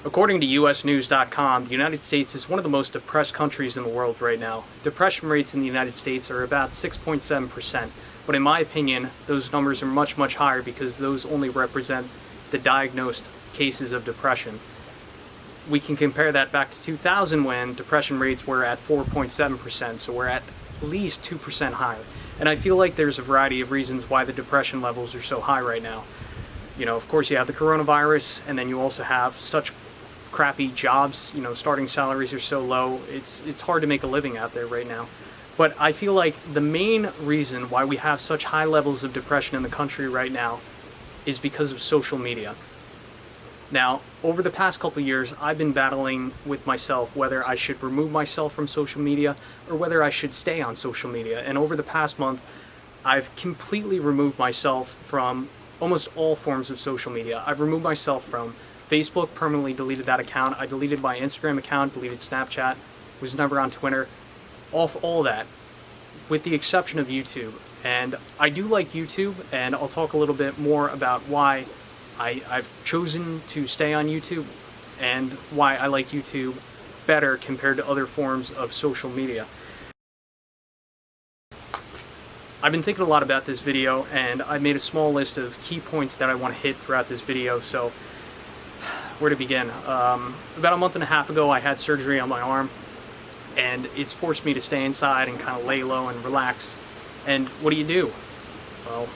According to usnews.com, the United States is one of the most depressed countries in the world right now. Depression rates in the United States are about 6.7%, but in my opinion, those numbers are much, much higher because those only represent the diagnosed cases of depression. We can compare that back to 2000 when depression rates were at 4.7%, so we're at least 2% higher. And I feel like there's a variety of reasons why the depression levels are so high right now. You know, of course you have the coronavirus, and then you also have such crappy jobs, you know, starting salaries are so low, it's hard to make a living out there right now. But I feel like the main reason why we have such high levels of depression in the country right now is because of social media. Now, over the past couple years, I've been battling with myself whether I should remove myself from social media or whether I should stay on social media. And over the past month, I've completely removed myself from almost all forms of social media. I've removed myself from Facebook, permanently deleted that account. I deleted my Instagram account, deleted Snapchat, was never on Twitter, off all that, with the exception of YouTube. And I do like YouTube, and I'll talk a little bit more about why I've chosen to stay on YouTube and why I like YouTube better compared to other forms of social media. I've been thinking a lot about this video, and I made a small list of key points that I want to hit throughout this video. So where to begin? About a month and a half ago I had surgery on my arm, and it's forced me to stay inside and kind of lay low and relax. And what do? Well,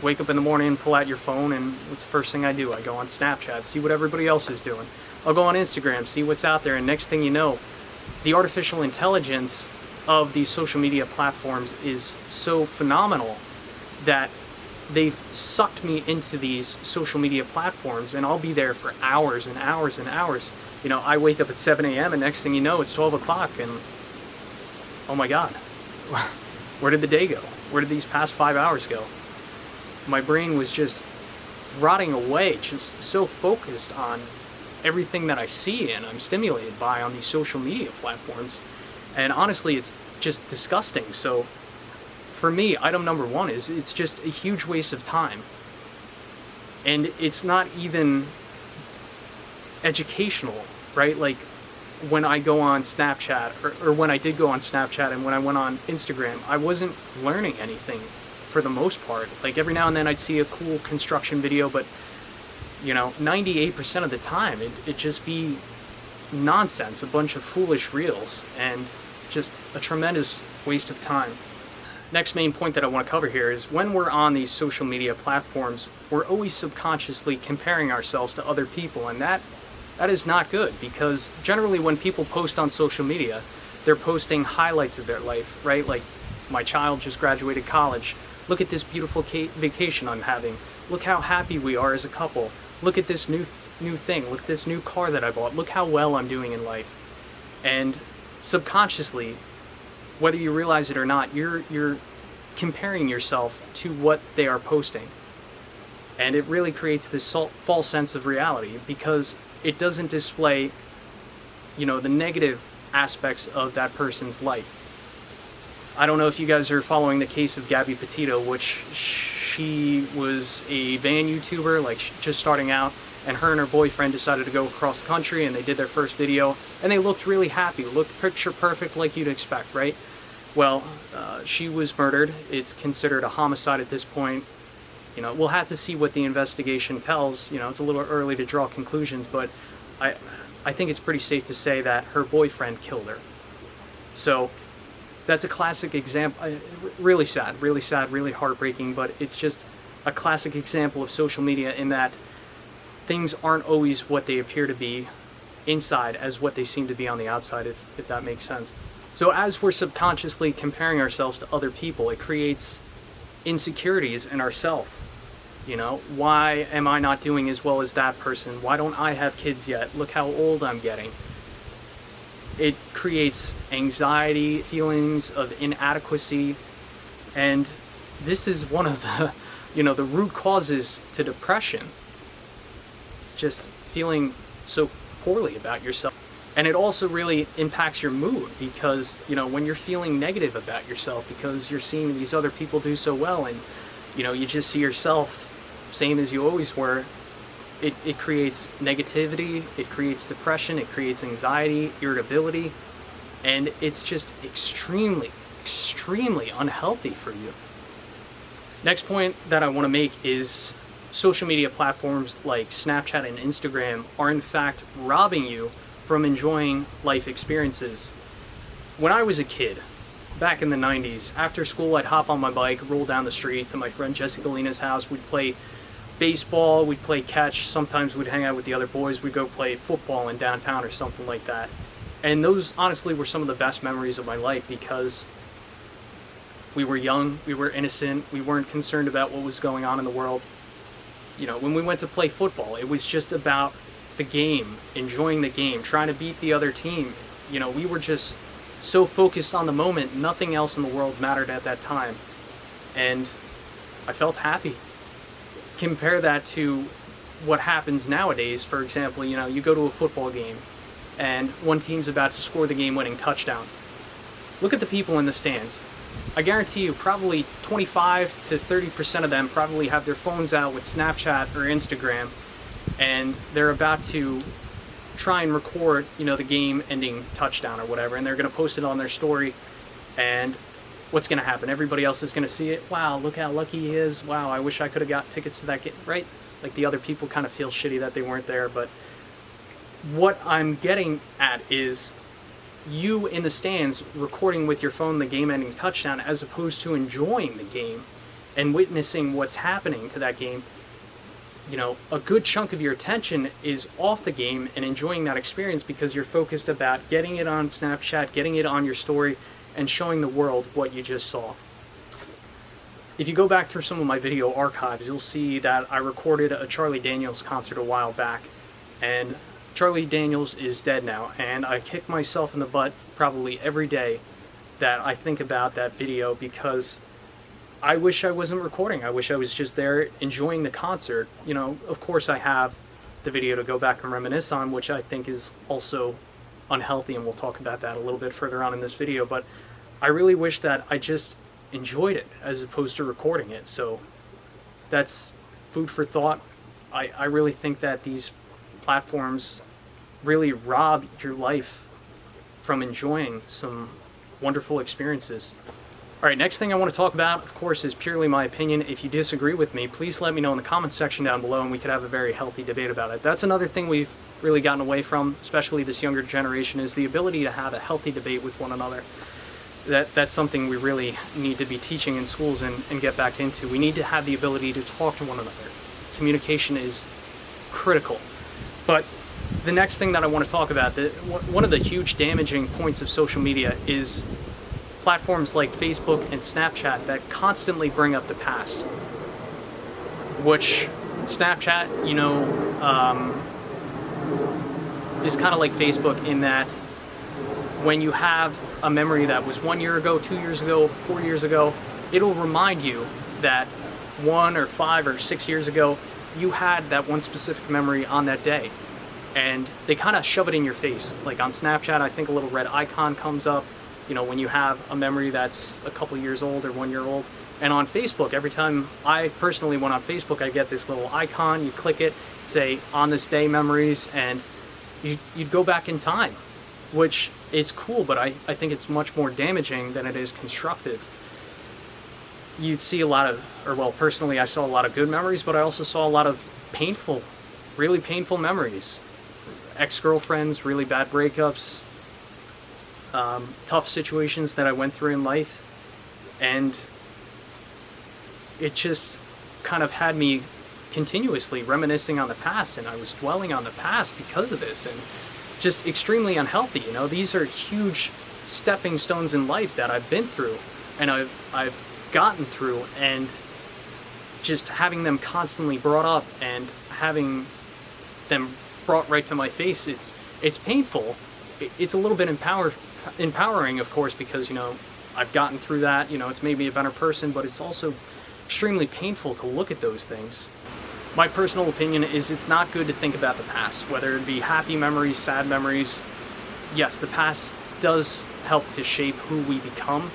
wake up in the morning, pull out your phone, and what's the first thing I do? I go on Snapchat, see what everybody else is doing. I'll go on Instagram, see what's out there, and next thing you know, the artificial intelligence of these social media platforms is so phenomenal that they've sucked me into these social media platforms, and I'll be there for hours and hours and hours. You know, I wake up at 7 a.m. and next thing you know, it's 12 o'clock, and oh my God, where did the day go? Where did these past 5 hours go? My brain was just rotting away, just so focused on everything that I see and I'm stimulated by on these social media platforms. And honestly, it's just disgusting. So for me, item number one is it's just a huge waste of time. And it's not even educational, right? Like when I go on Snapchat, or when I did go on Snapchat and when I went on Instagram, I wasn't learning anything for the most part. Like every now and then I'd see a cool construction video, but you know, 98% of the time it'd just be nonsense, a bunch of foolish reels, and just a tremendous waste of time. Next main point that I want to cover here is when we're on these social media platforms, we're always subconsciously comparing ourselves to other people, and that is not good, because generally when people post on social media, they're posting highlights of their life, right? Like, my child just graduated college. Look at this beautiful vacation I'm having. Look how happy we are as a couple. Look at this new thing. Look at this new car that I bought. Look how well I'm doing in life. And subconsciously, whether you realize it or not, you're comparing yourself to what they are posting. And it really creates this false sense of reality, because it doesn't display, you know, the negative aspects of that person's life. I don't know if you guys are following the case of Gabby Petito, which she was a van YouTuber, like just starting out, and her boyfriend decided to go across the country, and they did their first video, and they looked really happy, looked picture perfect like you'd expect, right? Well, she was murdered. It's considered a homicide at this point. You know, we'll have to see what the investigation tells. You know, it's a little early to draw conclusions, but I think it's pretty safe to say that her boyfriend killed her. So that's a classic example. Really sad, really heartbreaking, but it's just a classic example of social media in that things aren't always what they appear to be inside as what they seem to be on the outside, if that makes sense. So as we're subconsciously comparing ourselves to other people, it creates insecurities in ourselves. You know, why am I not doing as well as that person? Why don't I have kids yet? Look how old I'm getting. It creates anxiety, feelings of inadequacy, and this is one of the, you know, the root causes to depression. It's just feeling so poorly about yourself. And it also really impacts your mood, because, you know, when you're feeling negative about yourself because you're seeing these other people do so well, and, you know, you just see yourself same as you always were, It creates negativity, it creates depression, it creates anxiety, irritability, and it's just extremely, extremely unhealthy for you. Next point that I want to make is social media platforms like Snapchat and Instagram are in fact robbing you from enjoying life experiences. When I was a kid, back in the 90s, after school I'd hop on my bike, roll down the street to my friend Jessica Lena's house. We'd play baseball, we'd play catch, sometimes we'd hang out with the other boys, we'd go play football in downtown or something like that. And those honestly were some of the best memories of my life because we were young, we were innocent, we weren't concerned about what was going on in the world. You know, when we went to play football, it was just about the game, enjoying the game, trying to beat the other team. You know, we were just so focused on the moment, nothing else in the world mattered at that time. And I felt happy. Compare that to what happens nowadays. For example, you know, you go to a football game and one team's about to score the game-winning touchdown. Look at the people in the stands. I guarantee you probably 25 to 30% of them probably have their phones out with Snapchat or Instagram, and they're about to try and record, you know, the game-ending touchdown or whatever, and they're going to post it on their story. And what's going to happen? Everybody else is going to see it. Wow, look how lucky he is. Wow, I wish I could have got tickets to that game, right? Like the other people kind of feel shitty that they weren't there. But what I'm getting at is you in the stands recording with your phone the game-ending touchdown as opposed to enjoying the game and witnessing what's happening to that game. You know, a good chunk of your attention is off the game and enjoying that experience because you're focused about getting it on Snapchat, getting it on your story, and showing the world what you just saw. If you go back through some of my video archives, you'll see that I recorded a Charlie Daniels concert a while back, and Charlie Daniels is dead now, and I kick myself in the butt probably every day that I think about that video because I wish I wasn't recording. I wish I was just there enjoying the concert. You know, of course I have the video to go back and reminisce on, which I think is also unhealthy, and we'll talk about that a little bit further on in this video, but I really wish that I just enjoyed it as opposed to recording it. So that's food for thought. I really think that these platforms really rob your life from enjoying some wonderful experiences. Alright, next thing I want to talk about, of course, is purely my opinion. If you disagree with me, please let me know in the comments section down below and we could have a very healthy debate about it. That's another thing we've really gotten away from, especially this younger generation, is the ability to have a healthy debate with one another. That's something we really need to be teaching in schools and get back into. We need to have the ability to talk to one another. Communication is critical. But the next thing that I want to talk about, one of the huge damaging points of social media is platforms like Facebook and Snapchat that constantly bring up the past. Which Snapchat, you know, is kind of like Facebook in that when you have a memory that was 1 year ago, 2 years ago, 4 years ago, it'll remind you that 1 or 5 or 6 years ago, you had that one specific memory on that day. And they kind of shove it in your face. Like on Snapchat, I think a little red icon comes up, you know, when you have a memory that's a couple years old or 1 year old. And on Facebook, every time I personally went on Facebook, I get this little icon, you click it, say on this day memories, and you'd go back in time, which is cool, but I think it's much more damaging than it is constructive. You'd see a lot of, or well, personally I saw a lot of good memories, but I also saw a lot of painful, really painful memories. Ex-girlfriends, really bad breakups, tough situations that I went through in life, and it just kind of had me continuously reminiscing on the past, and I was dwelling on the past because of this, and just extremely unhealthy. You know, these are huge stepping stones in life that I've been through and I've gotten through, and just having them constantly brought up and having them brought right to my face, it's painful. It's a little bit empowering, of course, because, you know, I've gotten through that. You know, it's made me a better person, but it's also extremely painful to look at those things. My personal opinion is it's not good to think about the past, whether it be happy memories, sad memories. Yes, the past does help to shape who we become,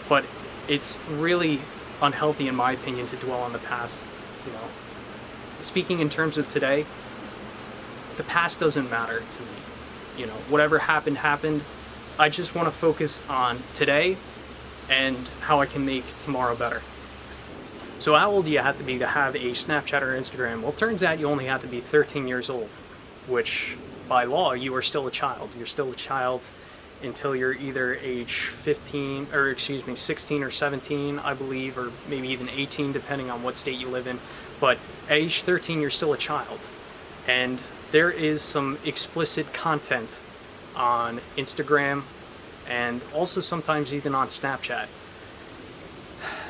but it's really unhealthy, in my opinion, to dwell on the past. You know, speaking in terms of today, the past doesn't matter to me. You know, whatever happened, happened. I just want to focus on today and how I can make tomorrow better. So how old do you have to have a Snapchat or Instagram? Well, it turns out you only have to be 13 years old, which by law, you are still a child. You're still a child until you're either age 16 or 17, I believe, or maybe even 18, depending on what state you live in. But at age 13, you're still a child. And there is some explicit content on Instagram and also sometimes even on Snapchat.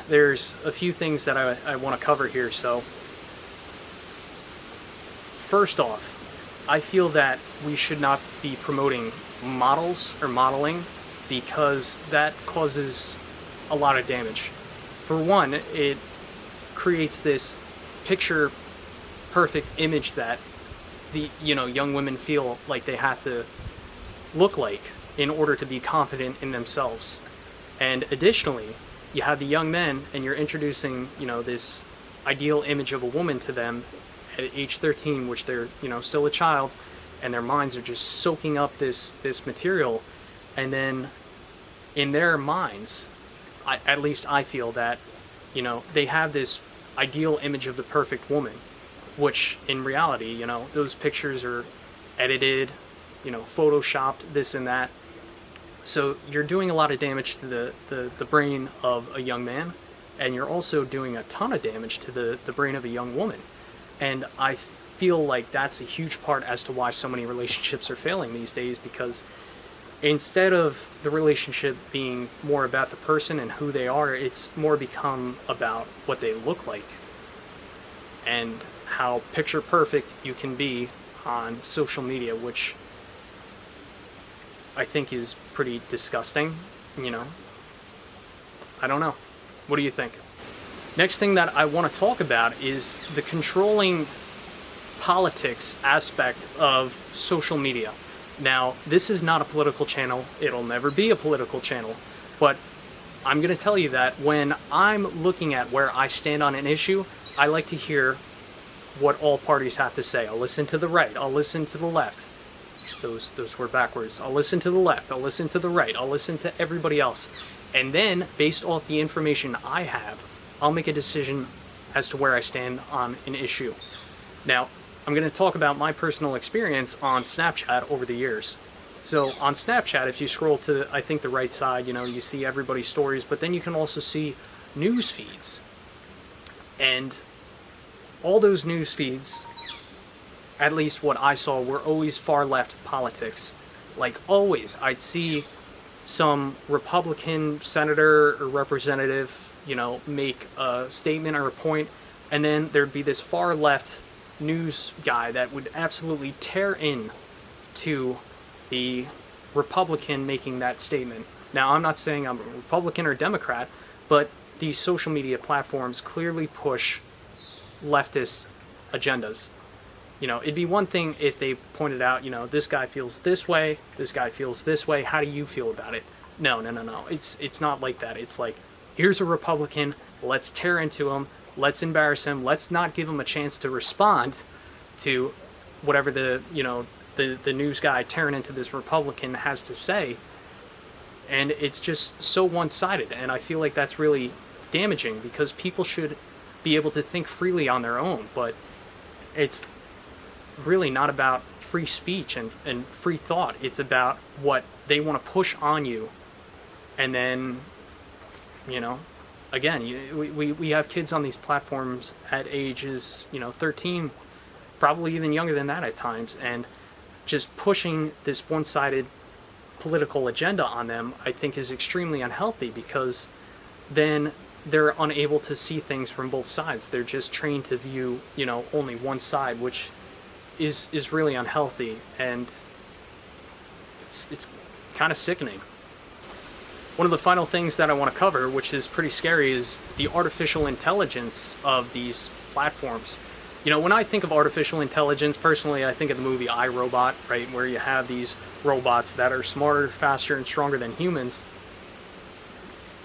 There's a few things that I want to cover here. So first off, I feel that we should not be promoting models or modeling because that causes a lot of damage. For one, it creates this picture perfect image that the young women feel like they have to look like in order to be confident in themselves. And additionally, you have the young men and you're introducing this ideal image of a woman to them at age 13, which they're still a child, and their minds are just soaking up this material. And then in their minds, at least I feel that they have this ideal image of the perfect woman, which in reality, those pictures are edited, photoshopped, this and that. So you're doing a lot of damage to the brain of a young man, and you're also doing a ton of damage to the brain of a young woman. And I feel like that's a huge part as to why so many relationships are failing these days, because instead of the relationship being more about the person and who they are, it's more become about what they look like and how picture perfect you can be on social media, which I think is pretty disgusting. I don't know. What do you think? Next thing that I want to talk about is the controlling politics aspect of social media. Now, this is not a political channel. It'll never be a political channel. But I'm going to tell you that when I'm looking at where I stand on an issue, I like to hear what all parties have to say. I'll listen to the right. I'll listen to the left. Those were backwards. I'll listen to the left. I'll listen to the right. I'll listen to everybody else. And then, based off the information I have, I'll make a decision as to where I stand on an issue. Now, I'm going to talk about my personal experience on Snapchat over the years. So on Snapchat, if you scroll to, I think, the right side, you see everybody's stories, but then you can also see news feeds. And all those news feeds, at least what I saw, were always far left politics. Like always, I'd see some Republican senator or representative, make a statement or a point, and then there'd be this far left news guy that would absolutely tear in to the Republican making that statement. Now, I'm not saying I'm a Republican or Democrat, but these social media platforms clearly push leftist agendas. It'd be one thing if they pointed out, this guy feels this way, this guy feels this way, how do you feel about it? No. It's not like that. It's like, here's a Republican, let's tear into him, let's embarrass him, let's not give him a chance to respond to whatever the news guy tearing into this Republican has to say. And it's just so one-sided, and I feel like that's really damaging, because people should be able to think freely on their own, but it's really not about free speech and free thought. It's about what they want to push on you. And then, again, we have kids on these platforms at ages, 13, probably even younger than that at times, and just pushing this one-sided political agenda on them, I think, is extremely unhealthy, because then they're unable to see things from both sides. They're just trained to view, only one side, which is really unhealthy, and it's kind of sickening. One of the final things that I want to cover, which is pretty scary, is the artificial intelligence of these platforms. When I think of artificial intelligence, personally, I think of the movie I, Robot, right, where you have these robots that are smarter, faster, and stronger than humans.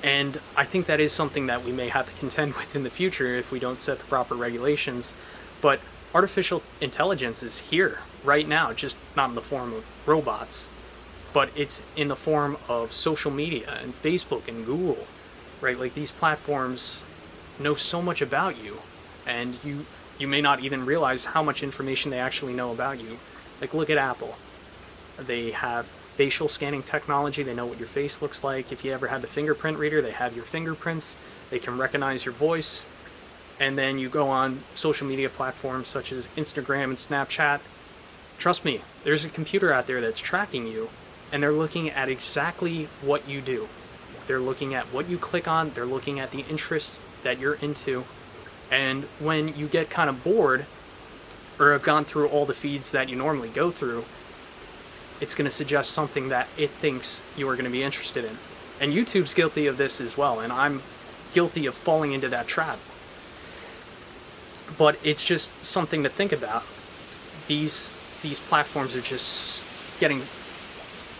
And I think that is something that we may have to contend with in the future if we don't set the proper regulations. But artificial intelligence is here right now, just not in the form of robots, but it's in the form of social media and Facebook and Google, right? Like, these platforms know so much about you, and you may not even realize how much information they actually know about you. Like, look at Apple. They have facial scanning technology. They know what your face looks like. If you ever had the fingerprint reader, they have your fingerprints. They can recognize your voice. And then you go on social media platforms such as Instagram and Snapchat. Trust me, there's a computer out there that's tracking you, and they're looking at exactly what you do. They're looking at what you click on. They're looking at the interests that you're into. And when you get kind of bored, or have gone through all the feeds that you normally go through, it's going to suggest something that it thinks you are going to be interested in. And YouTube's guilty of this as well, and I'm guilty of falling into that trap. But it's just something to think about. These platforms are just getting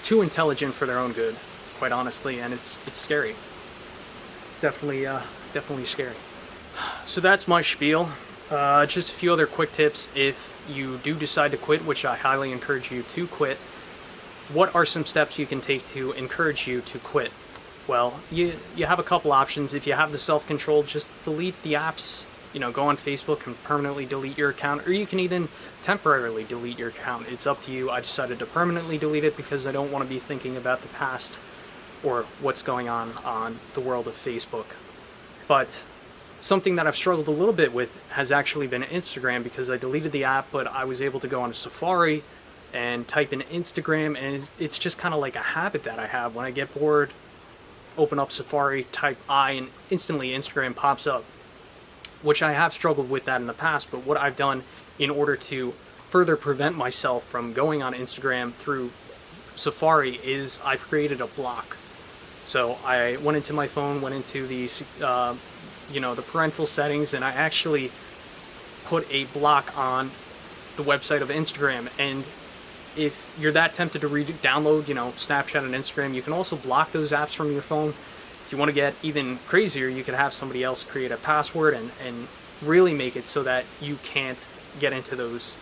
too intelligent for their own good, quite honestly, and it's scary. It's definitely scary. So that's my spiel. Just a few other quick tips. If you do decide to quit, which I highly encourage you to quit, what are some steps you can take to encourage you to quit? Well, you have a couple options. If you have the self-control, just delete the apps. Go on Facebook and permanently delete your account, or you can even temporarily delete your account. It's up to you. I decided to permanently delete it because I don't want to be thinking about the past or what's going on the world of Facebook. But something that I've struggled a little bit with has actually been Instagram, because I deleted the app, but I was able to go on Safari and type in Instagram, and it's just kind of like a habit that I have. When I get bored, open up Safari, type I, and instantly Instagram pops up, which I have struggled with that in the past. But what I've done in order to further prevent myself from going on Instagram through Safari is I've created a block. So I went into my phone, went into the the parental settings, and I actually put a block on the website of Instagram. And if you're that tempted to download, Snapchat and Instagram, you can also block those apps from your phone. If you want to get even crazier, you could have somebody else create a password and really make it so that you can't get into those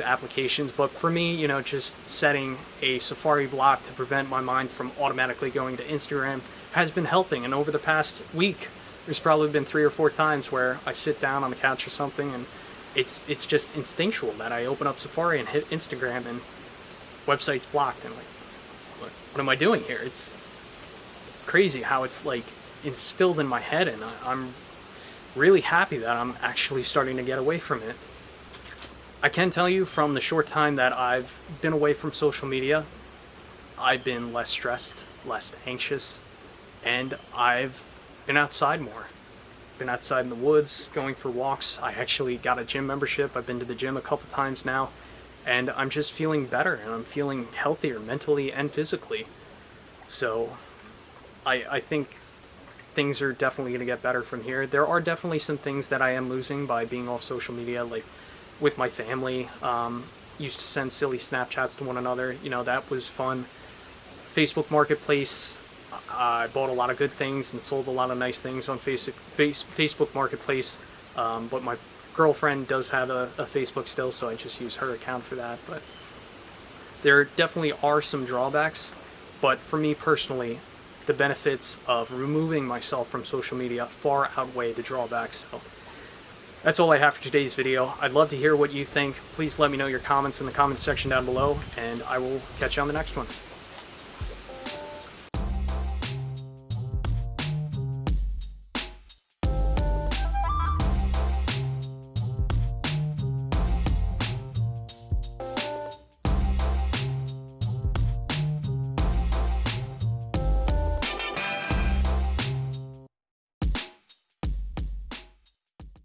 applications. But for me, just setting a Safari block to prevent my mind from automatically going to Instagram has been helping. And over the past week, there's probably been 3 or 4 times where I sit down on the couch or something, and it's just instinctual that I open up Safari and hit Instagram, and website's blocked. And what am I doing here? It's crazy how it's like instilled in my head, and I'm really happy that I'm actually starting to get away from it. I can tell you from the short time that I've been away from social media, I've been less stressed, less anxious, and I've been outside more. Been outside in the woods, going for walks. I actually got a gym membership. I've been to the gym a couple times now, and I'm just feeling better, and I'm feeling healthier mentally and physically. So I think things are definitely going to get better from here. There are definitely some things that I am losing by being off social media, like with my family. Used to send silly Snapchats to one another. That was fun. Facebook Marketplace, I bought a lot of good things and sold a lot of nice things on Facebook Marketplace. But my girlfriend does have a Facebook still, so I just use her account for that. But there definitely are some drawbacks. But for me personally, the benefits of removing myself from social media far outweigh the drawbacks. So that's all I have for today's video. I'd love to hear what you think. Please let me know your comments in the comments section down below, and I will catch you on the next one.